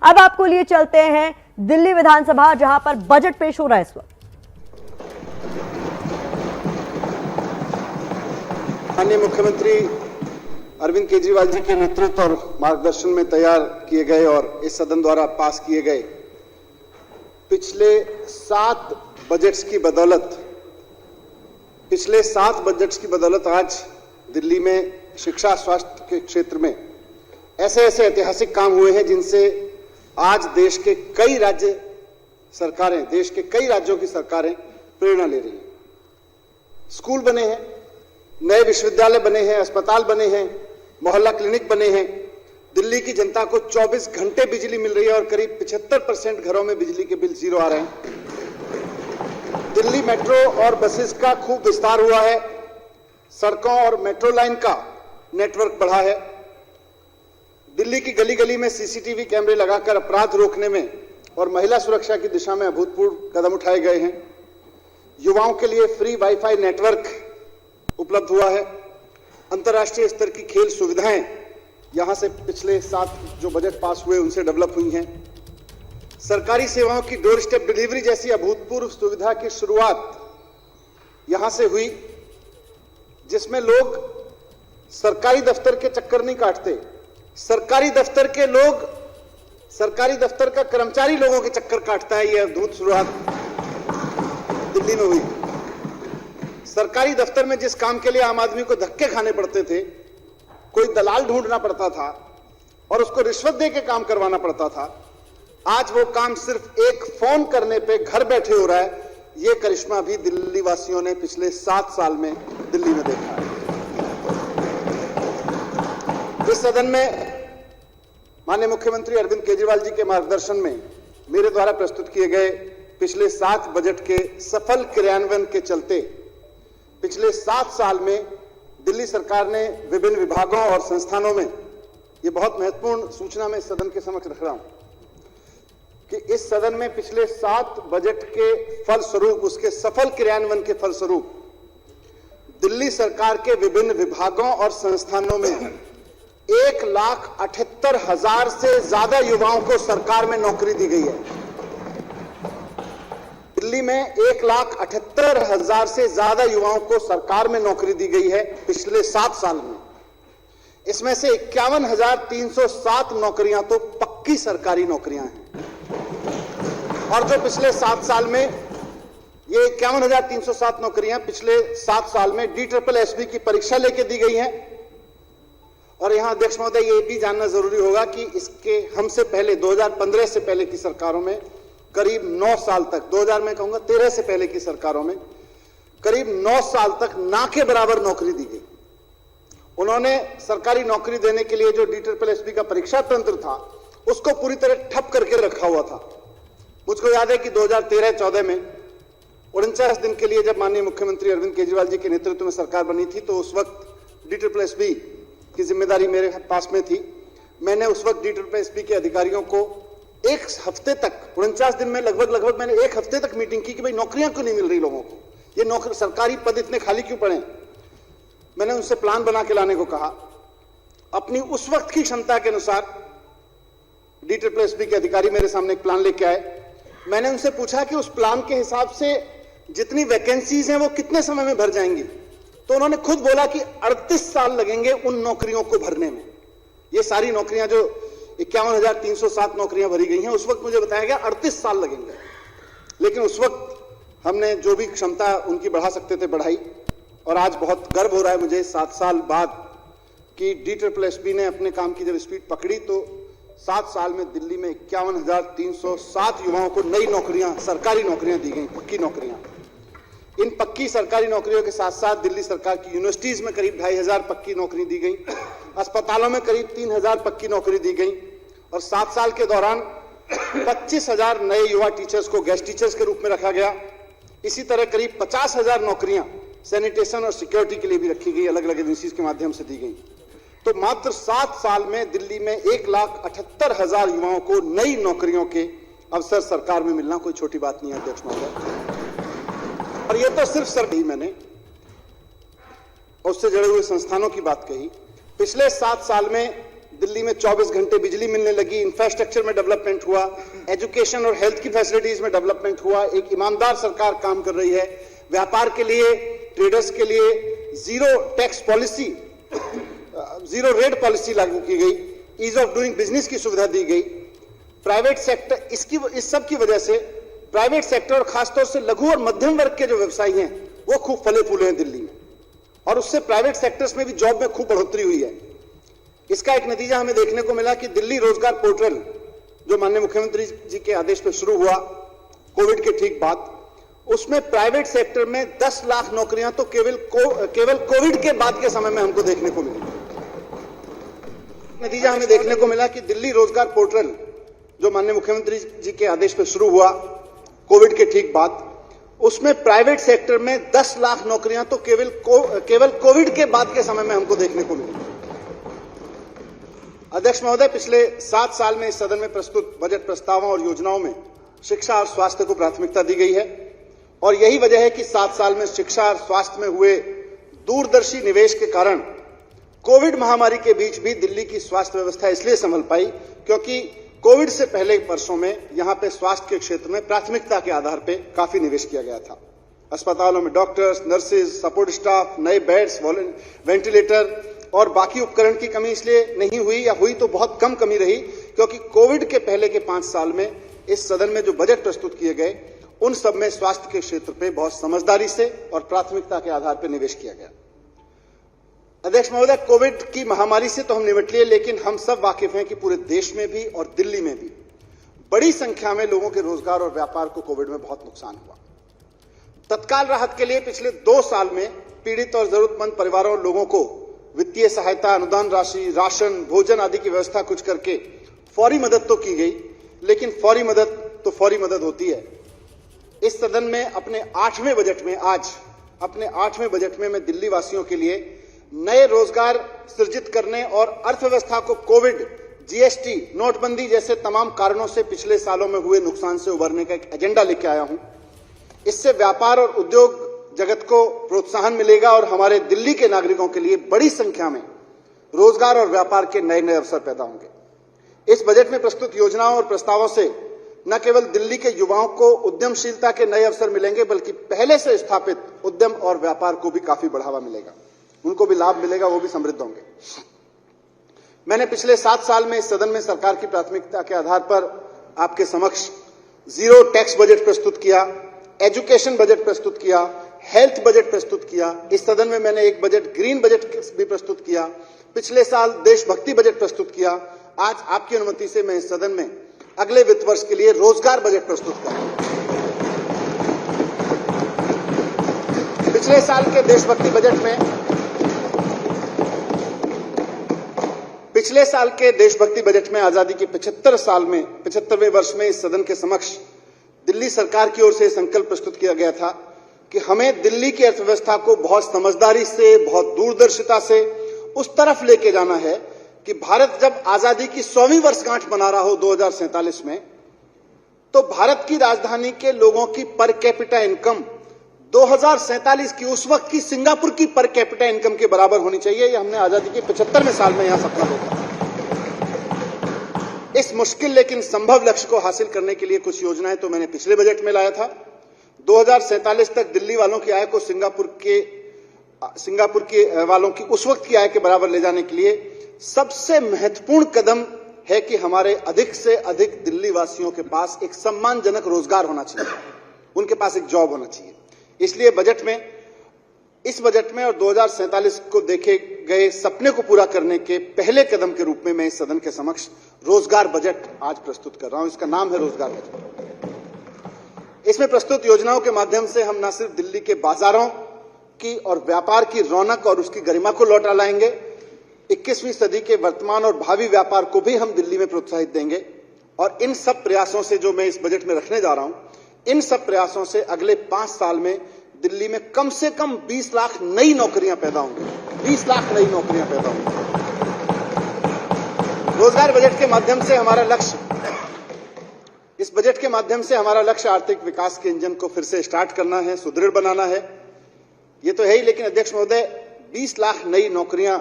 अब आपको लिए चलते हैं दिल्ली विधानसभा, जहां पर बजट पेश हो रहा है इस वक्त। माननीय मुख्यमंत्री अरविंद केजरीवाल जी के नेतृत्व और मार्गदर्शन में तैयार किए गए और इस सदन द्वारा पास किए गए पिछले 7 बजट्स की बदौलत आज दिल्ली में शिक्षा स्वास्थ्य के क्षेत्र में ऐसे ऐतिहासिक काम हुए हैं जिनसे आज देश के कई राज्यों की सरकारें प्रेरणा ले रही हैं। स्कूल बने हैं, नए विश्वविद्यालय बने हैं, अस्पताल बने हैं, मोहल्ला क्लिनिक बने हैं। दिल्ली की जनता को 24 घंटे बिजली मिल रही है और करीब 75% घरों में बिजली के बिल जीरो आ रहे हैं। दिल्ली मेट्रो और बसेस का खूब विस्तार हुआ है। सड़कों और मेट्रो लाइन का नेटवर्क बढ़ा है। दिल्ली की गली गली में सीसीटीवी कैमरे लगाकर अपराध रोकने में और महिला सुरक्षा की दिशा में अभूतपूर्व कदम उठाए गए हैं। युवाओं के लिए फ्री वाईफाई नेटवर्क उपलब्ध हुआ है। अंतर्राष्ट्रीय स्तर की खेल सुविधाएं यहां से पिछले 7 जो बजट पास हुए उनसे डेवलप हुई हैं। सरकारी सेवाओं की डोर स्टेप डिलीवरी जैसी अभूतपूर्व सुविधा की शुरुआत यहां से हुई, जिसमें लोग सरकारी दफ्तर के चक्कर नहीं काटते। सरकारी दफ्तर का कर्मचारी लोगों के चक्कर काटता है। यह अद्भुत शुरुआत दिल्ली में हुई। सरकारी दफ्तर में जिस काम के लिए आम आदमी को धक्के खाने पड़ते थे, कोई दलाल ढूंढना पड़ता था और उसको रिश्वत दे के काम करवाना पड़ता था, आज वो काम सिर्फ एक फोन करने पे घर बैठे हो रहा है। ये करिश्मा भी दिल्ली वासियों ने पिछले 7 साल में दिल्ली में देखा है। इस सदन में माननीय मुख्यमंत्री अरविंद केजरीवाल जी के मार्गदर्शन में मेरे द्वारा प्रस्तुत किए गए पिछले 7 बजट के सफल क्रियान्वयन के चलते पिछले 7 साल में दिल्ली सरकार ने विभिन्न विभागों और संस्थानों में, ये बहुत महत्वपूर्ण सूचना मैं इस सदन के समक्ष रख रहा हूं कि इस सदन में पिछले 7 बजट के फलस्वरूप, उसके सफल क्रियान्वयन के फलस्वरूप दिल्ली सरकार के विभिन्न विभागों और संस्थानों में 1,78,000 से ज्यादा युवाओं को सरकार में नौकरी दी गई है। दिल्ली में 1,78,000 से ज्यादा युवाओं को सरकार में नौकरी दी गई है पिछले 7 साल में। इसमें से 51,307 नौकरियां तो पक्की सरकारी नौकरियां हैं और जो पिछले 7 साल में ये 51,307 नौकरियां पिछले 7 साल में DSSB की परीक्षा लेके दी गई हैं। और यहां अध्यक्ष महोदय ये भी जानना जरूरी होगा कि इसके हमसे पहले 2015 से पहले की सरकारों में करीब 9 साल तक, 2000 में कहूंगा 13 से पहले की सरकारों में करीब 9 साल तक ना के बराबर नौकरी दी गई। उन्होंने सरकारी नौकरी देने के लिए जो DSSB का परीक्षा तंत्र था उसको पूरी तरह ठप करके रखा हुआ था। मुझको याद है कि 2013-14 में 49 दिन के लिए जब माननीय मुख्यमंत्री अरविंद केजरीवाल जी के नेतृत्व में सरकार बनी थी तो उस वक्त DSSB की जिम्मेदारी मेरे पास में थी। मैंने उस वक्त DSSB के अधिकारियों को एक हफ्ते तक, 49 दिन में लगभग मैंने 1 हफ्ते तक मीटिंग की कि भाई नौकरियां क्यों नहीं मिल रही लोगों को, ये नौकरी सरकारी पद इतने खाली क्यों पड़े। मैंने उनसे प्लान बना के लाने को कहा। अपनी उस वक्त की क्षमता के अनुसार DSSB के अधिकारी मेरे सामने एक प्लान लेके आए। मैंने उनसे पूछा कि उस प्लान के हिसाब से जितनी वैकेंसीज हैं वो कितने समय में भर जाएंगी, तो उन्होंने खुद बोला कि 38 साल लगेंगे उन नौकरियों को भरने में। ये सारी नौकरियां जो 51,307 नौकरियां भरी गई हैं, उस वक्त मुझे बताया गया 38 साल लगेंगे। लेकिन उस वक्त हमने जो भी क्षमता उनकी बढ़ा सकते थे बढ़ाई और आज बहुत गर्व हो रहा है मुझे 7 साल बाद कि DSSB ने अपने काम की जब स्पीड पकड़ी तो 7 साल में दिल्ली में 51,307 युवाओं को नई नौकरियां, सरकारी नौकरियां दी गई, पक्की नौकरियां। इन पक्की सरकारी नौकरियों के साथ साथ दिल्ली सरकार की यूनिवर्सिटीज में करीब 2,500 पक्की नौकरी दी गई, अस्पतालों में करीब 3,000 पक्की नौकरी दी गई और 7 साल के दौरान 25,000 नए युवा टीचर्स को गेस्ट टीचर्स के रूप में रखा गया। इसी तरह करीब 50,000 नौकरियां सैनिटेशन और सिक्योरिटी के लिए भी रखी गई, अलग अलग एजेंसीज के माध्यम से दी गई। तो मात्र 7 साल में दिल्ली में 1,78,000 युवाओं को नई नौकरियों के अवसर सरकार में मिलना कोई छोटी बात नहीं है अध्यक्ष महोदय। और ये तो सिर्फ सरकारी, मैंने उससे जुड़े हुए संस्थानों की बात कही। पिछले 7 साल में दिल्ली में 24 घंटे बिजली मिलने लगी, इंफ्रास्ट्रक्चर में डेवलपमेंट हुआ, एजुकेशन और हेल्थ की फैसिलिटीज में डेवलपमेंट हुआ। एक ईमानदार सरकार काम कर रही है। व्यापार के लिए, ट्रेडर्स के लिए zero tax policy, zero rate policy लागू की गई, ईज ऑफ डूइंग बिजनेस की सुविधा दी गई। प्राइवेट सेक्टर, इस सब की वजह से प्राइवेट सेक्टर और खासतौर से लघु और मध्यम वर्ग के जो व्यवसायी हैं वो खूब फले फूले हैं दिल्ली में, और उससे प्राइवेट सेक्टर्स में भी जॉब में खूब बढ़ोतरी हुई है। इसका एक नतीजा हमें देखने को मिला कि दिल्ली रोजगार पोर्टल, जो माननीय मुख्यमंत्री जी के आदेश पर शुरू हुआ कोविड के ठीक बाद, उसमें प्राइवेट सेक्टर में 10 लाख नौकरियां तो केवल कोविड के बाद के समय में हमको देखने को मिली। नतीजा हमें देखने को मिला कि दिल्ली रोजगार पोर्टल, जो माननीय मुख्यमंत्री जी के आदेश पर शुरू हुआ कोविड के ठीक बाद, उसमें प्राइवेट सेक्टर में 10 लाख नौकरियां तो केवल कोविड के बाद के समय में हमको देखने को मिली। अध्यक्ष महोदय, पिछले 7 साल में इस सदन में प्रस्तुत बजट प्रस्तावों और योजनाओं में शिक्षा और स्वास्थ्य को प्राथमिकता दी गई है, और यही वजह है कि 7 साल में शिक्षा और स्वास्थ्य में हुए दूरदर्शी निवेश के कारण कोविड महामारी के बीच भी दिल्ली की स्वास्थ्य व्यवस्था इसलिए संभल पाई क्योंकि कोविड से पहले वर्षों में यहां पे स्वास्थ्य के क्षेत्र में प्राथमिकता के आधार पे काफी निवेश किया गया था। अस्पतालों में डॉक्टर्स, नर्सेज, सपोर्ट स्टाफ, नए बेड्स, वेंटिलेटर और बाकी उपकरण की कमी इसलिए नहीं हुई, या हुई तो बहुत कम कमी रही, क्योंकि कोविड के पहले के 5 साल में इस सदन में जो बजट प्रस्तुत किए गए उन सब में स्वास्थ्य के क्षेत्र पे बहुत समझदारी से और प्राथमिकता के आधार पर निवेश किया गया। अध्यक्ष महोदय, कोविड की महामारी से तो हम निपट लिए, लेकिन हम सब वाकिफ हैं कि पूरे देश में भी और दिल्ली में भी बड़ी संख्या में लोगों के रोजगार और व्यापार को कोविड में बहुत नुकसान हुआ। तत्काल राहत के लिए पिछले 2 साल में पीड़ित और जरूरतमंद परिवारों और लोगों को वित्तीय सहायता, अनुदान राशि, राशन, भोजन आदि की व्यवस्था कुछ करके फौरी मदद तो की गई, लेकिन फौरी मदद तो फौरी मदद होती है। इस सदन में अपने 8वें बजट में मैं दिल्ली वासियों के लिए नए रोजगार सृजित करने और अर्थव्यवस्था को कोविड, जीएसटी, नोटबंदी जैसे तमाम कारणों से पिछले सालों में हुए नुकसान से उबरने का एक एजेंडा लेके आया हूं। इससे व्यापार और उद्योग जगत को प्रोत्साहन मिलेगा और हमारे दिल्ली के नागरिकों के लिए बड़ी संख्या में रोजगार और व्यापार के नए नए अवसर पैदा होंगे। इस बजट में प्रस्तुत योजनाओं और प्रस्तावों से न केवल दिल्ली के युवाओं को उद्यमशीलता के नए अवसर मिलेंगे, बल्कि पहले से स्थापित उद्यम और व्यापार को भी काफी बढ़ावा मिलेगा, उनको भी लाभ मिलेगा, वो भी समृद्ध होंगे। मैंने पिछले 7 साल में इस सदन में सरकार की प्राथमिकता के आधार पर आपके समक्ष जीरो टैक्स बजट प्रस्तुत किया, एजुकेशन बजट प्रस्तुत किया, हेल्थ बजट प्रस्तुत किया। इस सदन में मैंने एक बजट ग्रीन बजट भी प्रस्तुत किया। पिछले साल देशभक्ति बजट प्रस्तुत किया। आज आपकी अनुमति से मैं इस सदन में अगले वित्त वर्ष के लिए रोजगार बजट प्रस्तुत कर रहा हूं। पिछले साल के देशभक्ति बजट में आजादी के 75वें वर्ष में इस सदन के समक्ष दिल्ली सरकार की ओर से संकल्प प्रस्तुत किया गया था कि हमें दिल्ली की अर्थव्यवस्था को बहुत समझदारी से, बहुत दूरदर्शिता से उस तरफ लेके जाना है कि भारत जब आजादी की 100वीं वर्षगांठ मना रहा हो 2047 में, तो भारत की राजधानी के लोगों की पर कैपिटा इनकम 2047 की, उस वक्त की सिंगापुर की पर कैपिटा इनकम के बराबर होनी चाहिए। यह हमने आजादी के 75वें साल में यहां सपना देखा। इस मुश्किल लेकिन संभव लक्ष्य को हासिल करने के लिए कुछ योजनाएं तो मैंने पिछले बजट में लाया था। 2047 तक दिल्ली वालों की आय को सिंगापुर के वालों की उस वक्त की आय के बराबर ले जाने के लिए सबसे महत्वपूर्ण कदम है कि हमारे अधिक से अधिक दिल्ली वासियों के पास एक सम्मानजनक रोजगार होना चाहिए, उनके पास एक जॉब होना चाहिए। इसलिए इस बजट में और 2047 को देखे गए सपने को पूरा करने के पहले कदम के रूप में मैं इस सदन के समक्ष रोजगार बजट आज प्रस्तुत कर रहा हूं। इसका नाम है रोजगार बजट। इसमें प्रस्तुत योजनाओं के माध्यम से हम न सिर्फ दिल्ली के बाजारों की और व्यापार की रौनक और उसकी गरिमा को लौटा लाएंगे, 21वीं सदी के वर्तमान और भावी व्यापार को भी हम दिल्ली में प्रोत्साहित देंगे। और इन सब प्रयासों से जो मैं इस बजट में रखने जा रहा हूं, इन सब प्रयासों से अगले 5 साल में दिल्ली में कम से कम 20 लाख नई नौकरियां पैदा होंगी। 20 लाख नई नौकरियां पैदा होंगी। रोजगार बजट के माध्यम से हमारा लक्ष्य, इस बजट के माध्यम से हमारा लक्ष्य आर्थिक विकास के इंजन को फिर से स्टार्ट करना है, सुदृढ़ बनाना है। ये तो है ही, लेकिन अध्यक्ष महोदय 20 लाख नई नौकरियां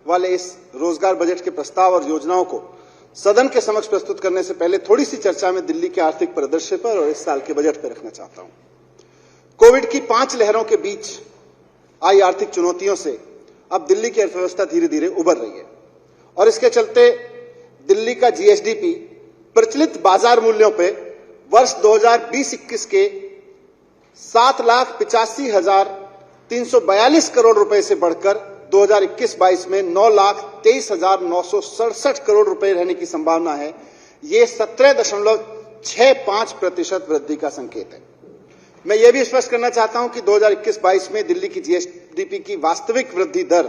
वाले इस रोजगार बजट के प्रस्ताव और योजनाओं को सदन के समक्ष प्रस्तुत करने से पहले थोड़ी सी चर्चा में दिल्ली के आर्थिक परिदृश्य पर और इस साल के बजट पर रखना चाहता हूं। कोविड की 5 लहरों के बीच आई आर्थिक चुनौतियों से अब दिल्ली की अर्थव्यवस्था धीरे धीरे उबर रही है और इसके चलते दिल्ली का जीएसडीपी प्रचलित बाजार मूल्यों पे वर्ष 2020-21 के 7,85,342 करोड़ रुपए से बढ़कर 2021-22 में 9,23,967 करोड़ रुपए रहने की संभावना है। ये 17.65% वृद्धि का संकेत है। मैं यह भी स्पष्ट करना चाहता हूं कि 2021-22 में दिल्ली की जीएसडीपी की वास्तविक वृद्धि दर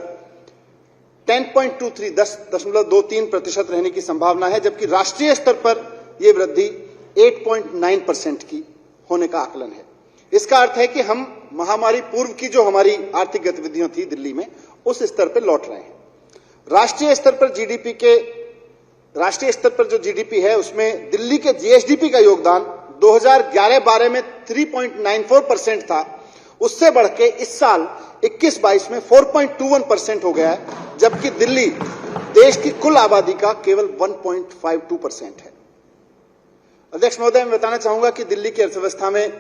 10.23% रहने की संभावना है, जबकि राष्ट्रीय स्तर पर यह वृद्धि 8.9% की होने का आकलन है। इसका अर्थ है कि हम महामारी पूर्व की जो हमारी आर्थिक गतिविधियां थी दिल्ली में, उस स्तर पर लौट रहे हैं। राष्ट्रीय स्तर पर जो जीडीपी है उसमें दिल्ली के जीएसडीपी का योगदान 2011-12 में 3.94% था, उससे बढ़ के इस साल 21-22 में 4.21% हो गया है, जबकि दिल्ली देश की कुल आबादी का केवल 1.52% है। अध्यक्ष महोदय, मैं बताना चाहूंगा कि दिल्ली की अर्थव्यवस्था में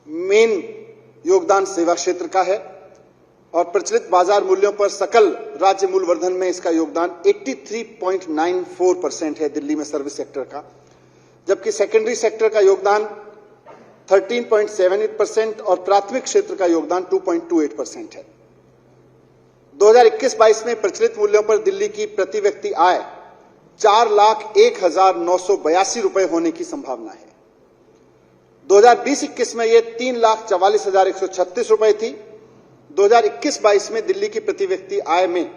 मेन योगदान सेवा क्षेत्र का है और प्रचलित बाजार मूल्यों पर सकल राज्य मूल्यवर्धन में इसका योगदान 83.94% है दिल्ली में सर्विस सेक्टर का, जबकि सेकेंडरी सेक्टर का योगदान 13.78% और प्राथमिक क्षेत्र का योगदान 2.28% है। 2021-22 में प्रचलित मूल्यों पर दिल्ली की प्रति व्यक्ति आय 4,01,982 रुपए होने की संभावना है। 2020-21 में यह 3,44,136 रुपए थी। 2021-22 में दिल्ली की प्रति व्यक्ति आय में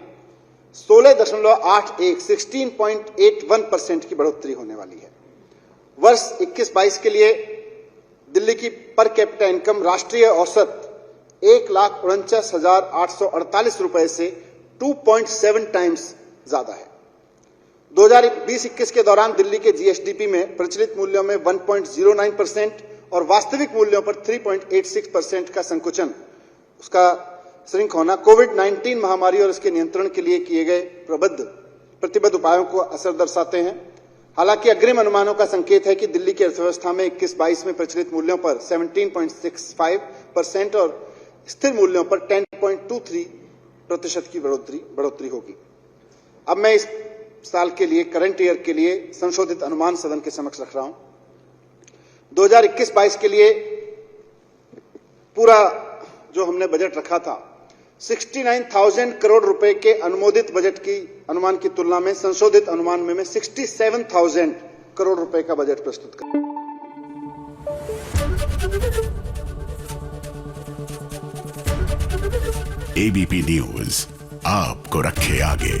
16.81% की बढ़ोतरी होने वाली है। वर्ष 21-22 के लिए दिल्ली की पर कैपिटा इनकम राष्ट्रीय औसत 1,49,848 रुपए से 2.7 टाइम्स ज्यादा है। 2020-21 के दौरान दिल्ली के जीएसडीपी में प्रचलित मूल्यों में 1.09% और वास्तविक मूल्यों पर 3.86% का संकुचन, उसका श्रिंक होना कोविड-19 महामारी और इसके नियंत्रण के लिए किए गए प्रतिबद्ध उपायों को असर दर्शाते हैं। हालांकि अग्रिम अनुमानों का संकेत है कि दिल्ली की अर्थव्यवस्था में 21-22 में प्रचलित मूल्यों पर 17.65% और स्थिर मूल्यों पर 10.23% की बढ़ोतरी होगी। अब मैं इस साल के लिए, करंट ईयर के लिए संशोधित अनुमान सदन के समक्ष रख रहा हूं। 2021-22 के लिए पूरा जो हमने बजट रखा था 69,000 करोड़ रुपए के अनुमोदित बजट की अनुमान की तुलना में संशोधित अनुमान में 67,000 करोड़ रुपए का बजट प्रस्तुत कर। एबीपी न्यूज आपको रखे आगे।